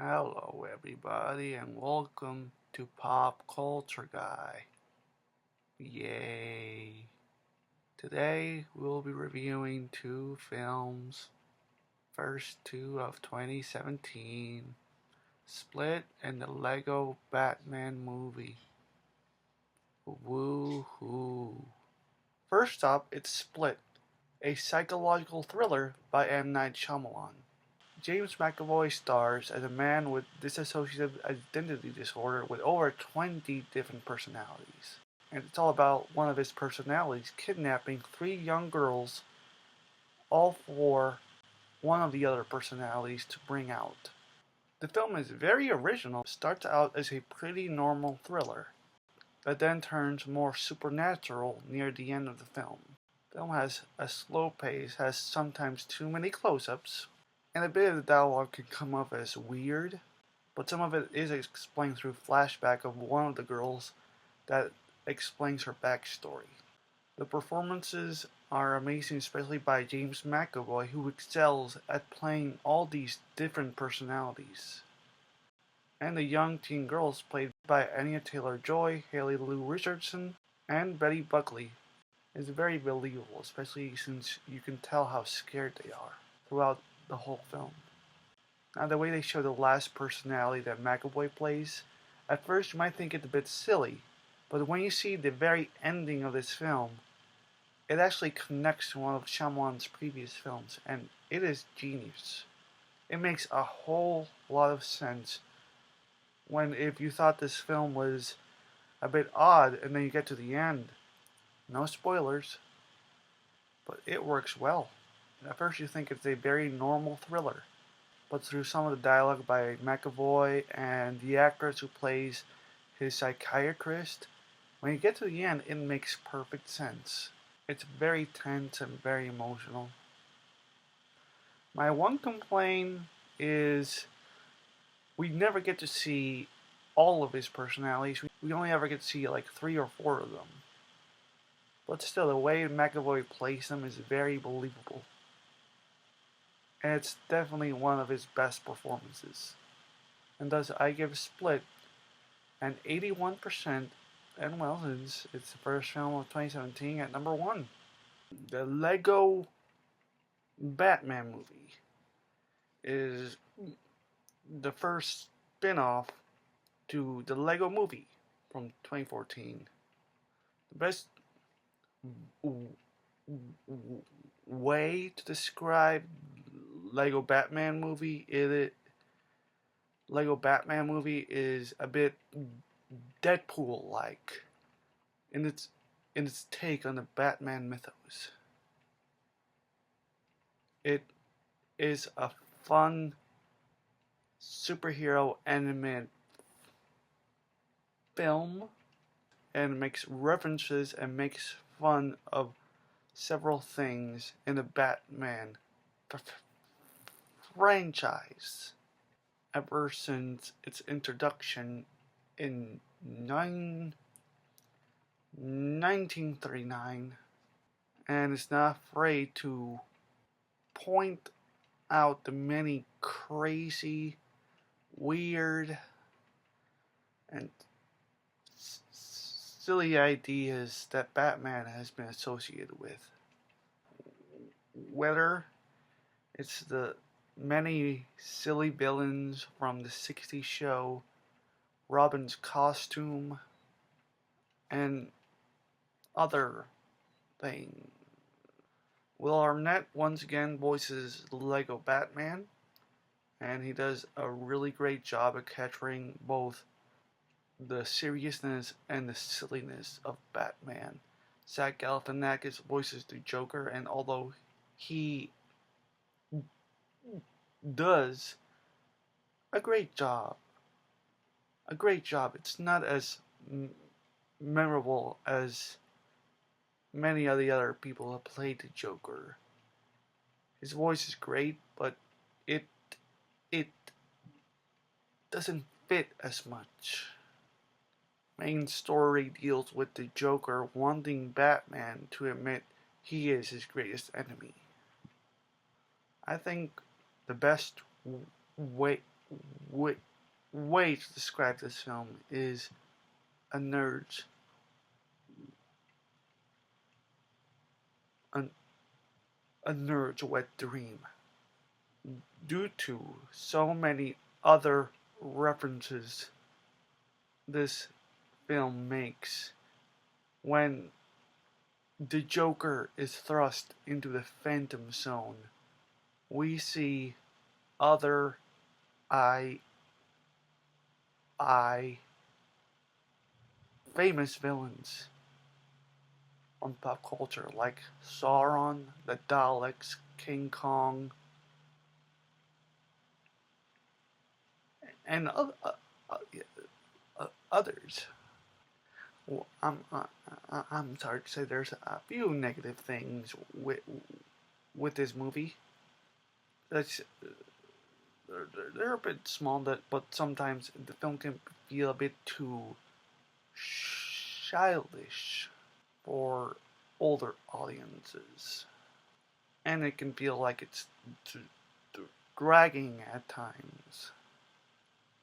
Hello everybody and welcome to Pop Culture Guy. Yay! Today we'll be reviewing two films. First two of 2017, Split and the Lego Batman movie. Woohoo! First up, it's Split, a psychological thriller by M. Night Shyamalan. James McAvoy stars as a man with dissociative identity disorder with over 20 different personalities. And it's all about one of his personalities kidnapping three young girls, all for one of the other personalities to bring out. The film is very original. It starts out as a pretty normal thriller, that then turns more supernatural near the end of the film. The film has a slow pace, has sometimes too many close-ups, and a bit of the dialogue can come off as weird, but some of it is explained through flashback of one of the girls that explains her backstory. The performances are amazing, especially by James McAvoy, who excels at playing all these different personalities. And the young teen girls played by Anya Taylor-Joy, Haley Lou Richardson, and Betty Buckley is very believable, especially since you can tell how scared they are throughout the whole film. Now, the way they show the last personality that McAvoy plays, at first you might think it's a bit silly, but when you see the very ending of this film, it actually connects to one of Shyamalan's previous films, and it is genius. It makes a whole lot of sense when if you thought this film was a bit odd and then you get to the end. No spoilers, but it works well. At first you think it's a very normal thriller, but through some of the dialogue by McAvoy and the actress who plays his psychiatrist, when you get to the end, it makes perfect sense. It's very tense and very emotional. My one complaint is we never get to see all of his personalities. We only ever get to see like 3 or 4 of them. But still, the way McAvoy plays them is very believable. And it's definitely one of his best performances. And thus, I give Split an 81%, and well, it's the first film of 2017 at number 1. The Lego Batman movie is the first spin-off to the Lego movie from 2014. The best way to describe Lego Batman movie is a bit Deadpool-like in its take on the Batman mythos. It is a fun superhero animated film and makes references and makes fun of several things in the Batman franchise ever since its introduction in 1939, and is not afraid to point out the many crazy, weird, and silly ideas that Batman has been associated with. Whether it's the many silly villains from the 60s show, Robin's costume, and other things. Will Arnett once again voices Lego Batman, and he does a really great job at capturing both the seriousness and the silliness of Batman. Zach Galifianakis voices the Joker, and although he does a great job, it's not as memorable as many of the other people have played the Joker. His voice is great, but it doesn't fit as much. Main story deals with the Joker wanting Batman to admit he is his greatest enemy. I think the best way way, way to describe this film is a nerd's a, a nerd's wet dream due to so many other references this film makes. When the Joker is thrust into the Phantom Zone, we see other I famous villains on pop culture like Sauron, the Daleks, King Kong, and others. Well, I'm sorry to say there's a few negative things with this movie. That's they're a bit small, but sometimes the film can feel a bit too childish for older audiences, and it can feel like it's dragging at times,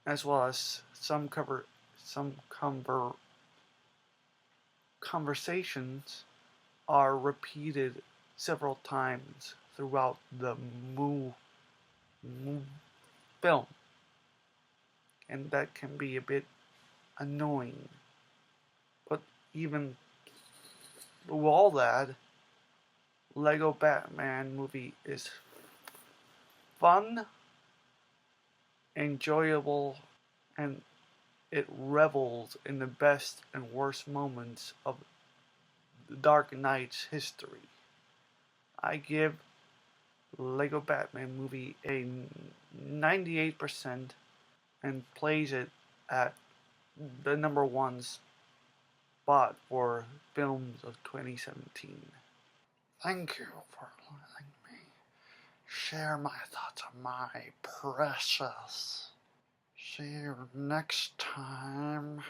as well as some conversations are repeated several times throughout the film, and that can be a bit annoying. But even through all that, Lego Batman movie is fun, enjoyable, and it revels in the best and worst moments of the Dark Knight's history. I give Lego Batman movie a 98% and place it at the number one spot for films of 2017. Thank you for letting me share my thoughts on my precious. See you next time.